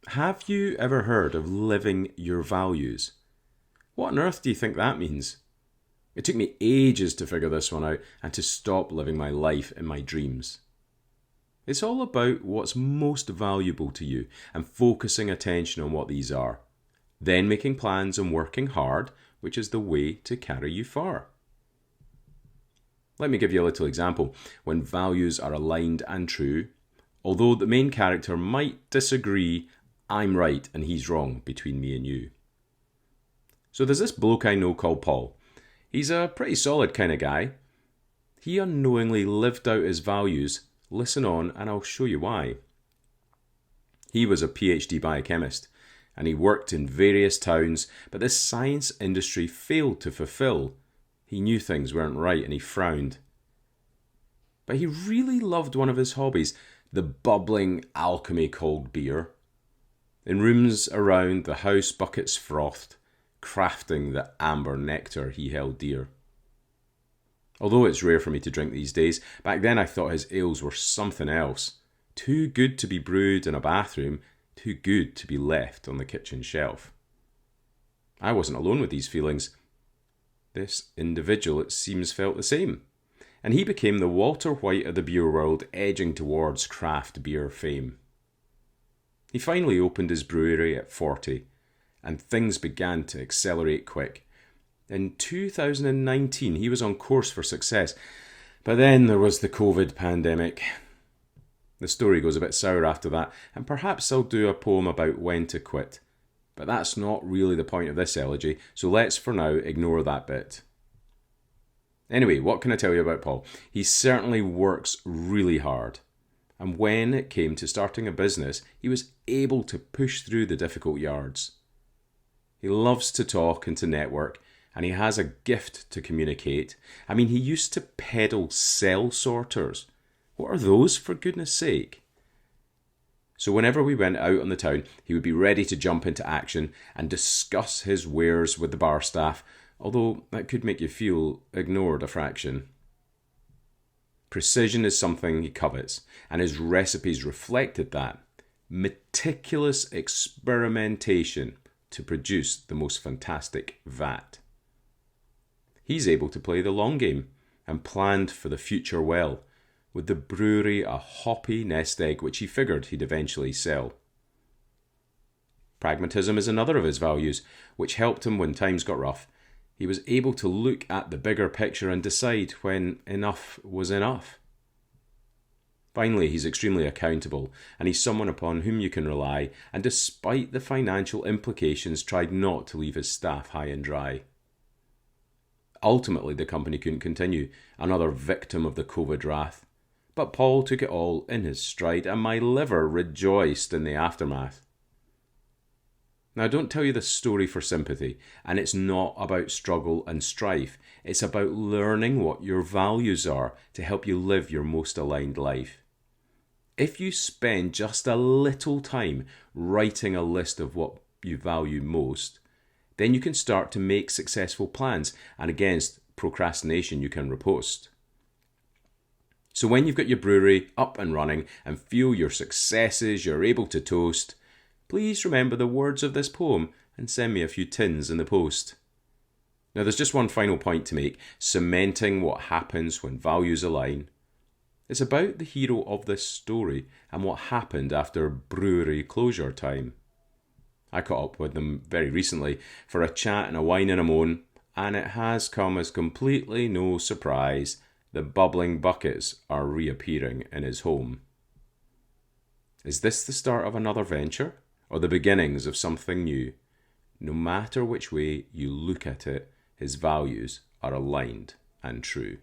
Have you ever heard of living your values? What on earth do you think that means? It took me ages to figure this one out and to stop living my life in my dreams. It's all about what's most valuable to you and focusing attention on what these are. Then making plans and working hard, which is the way to carry you far. Let me give you a little example. When values are aligned and true, although the main character might disagree, I'm right and he's wrong between me and you. So there's this bloke I know called Paul. He's a pretty solid kind of guy. He unknowingly lived out his values. Listen on and I'll show you why. He was a PhD biochemist and he worked in various towns, but the science industry failed to fulfill. He knew things weren't right and he frowned. But he really loved one of his hobbies, the bubbling alchemy called beer. In rooms around, the house buckets frothed, crafting the amber nectar he held dear. Although it's rare for me to drink these days, back then I thought his ales were something else. Too good to be brewed in a bathroom, too good to be left on the kitchen shelf. I wasn't alone with these feelings. This individual, it seems, felt the same. And he became the Walter White of the beer world, edging towards craft beer fame. He finally opened his brewery at 40, and things began to accelerate quick. In 2019, he was on course for success, but then there was the COVID pandemic. The story goes a bit sour after that, and perhaps I'll do a poem about when to quit. But that's not really the point of this elegy, so let's for now ignore that bit. Anyway, what can I tell you about Paul? He certainly works really hard. And when it came to starting a business, he was able to push through the difficult yards. He loves to talk and to network, and he has a gift to communicate. I mean, he used to peddle cell sorters. What are those, for goodness sake? So whenever we went out on the town, he would be ready to jump into action and discuss his wares with the bar staff, although that could make you feel ignored a fraction. Precision is something he covets, and his recipes reflected that. Meticulous experimentation to produce the most fantastic vat. He's able to play the long game and planned for the future well, with the brewery a hoppy nest egg which he figured he'd eventually sell. Pragmatism is another of his values, which helped him when times got rough. He was able to look at the bigger picture and decide when enough was enough. Finally, he's extremely accountable, and he's someone upon whom you can rely, and despite the financial implications, tried not to leave his staff high and dry. Ultimately, the company couldn't continue, another victim of the COVID wrath. But Paul took it all in his stride, and my liver rejoiced in the aftermath. Now, I don't tell you this story for sympathy, and it's not about struggle and strife. It's about learning what your values are to help you live your most aligned life. If you spend just a little time writing a list of what you value most, then you can start to make successful plans, and against procrastination you can riposte. So when you've got your brewery up and running and feel your successes you're able to toast, please remember the words of this poem and send me a few tins in the post. Now there's just one final point to make, cementing what happens when values align. It's about the hero of this story and what happened after brewery closure time. I caught up with them very recently for a chat and a wine and a moan, and it has come as completely no surprise the bubbling buckets are reappearing in his home. Is this the start of another venture, or the beginnings of something new? No matter which way you look at it, his values are aligned and true.